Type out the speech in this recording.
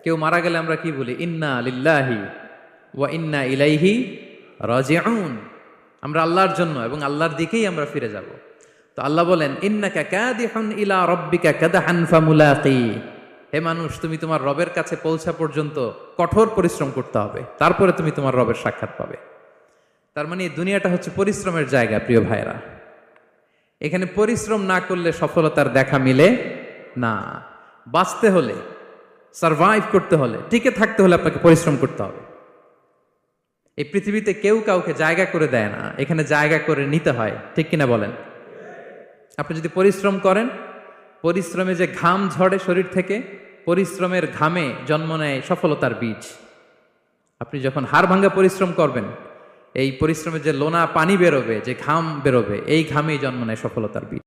কেউ মারা গেলে আমরা কি বলি? ইন্না লিল্লাহি ওয়া ইন্না ইলাইহি রাজিউন। আমরা আল্লাহর জন্য এবং আল্লাহর দিকেই আমরা ফিরে যাব। তো আল্লাহ বলেন, ইন্নাকা কাদিহুন ইলা রাব্বিকা কাদহান ফামুলাকি। হে মানুষ, তুমি তোমার রবের কাছে পৌঁছা পর্যন্ত কঠোর পরিশ্রম করতে হবে, তারপরে তুমি তোমার রবের সাক্ষাৎ পাবে। তার মানে এই দুনিয়াটা হচ্ছে পরিশ্রমের জায়গা। প্রিয় ভাইরা, এখানে পরিশ্রম না করলে সফলতার দেখা মিলে না। বাঁচতে হলে, সারভাইভ করতে হলে, টিকে থাকতে হলে আপনাকে পরিশ্রম করতে হবে। এই পৃথিবীতে কেউ কাউকে জায়গা করে দেয় না, এখানে জায়গা করে নিতে হয়। ঠিক কিনা বলেন? আপনি যদি পরিশ্রম করেন, পরিশ্রমে যে ঘাম ঝরে শরীর থেকে, পরিশ্রমের ঘামে জন্ম নেয় সফলতার বীজ। আপনি যখন হাড় ভাঙ্গা পরিশ্রম করবেন, এই পরিশ্রমে যে লোনা পানি বেরোবে, যে ঘাম বেরোবে, এই ঘামেই জন্ম নেয় সফলতার বীজ।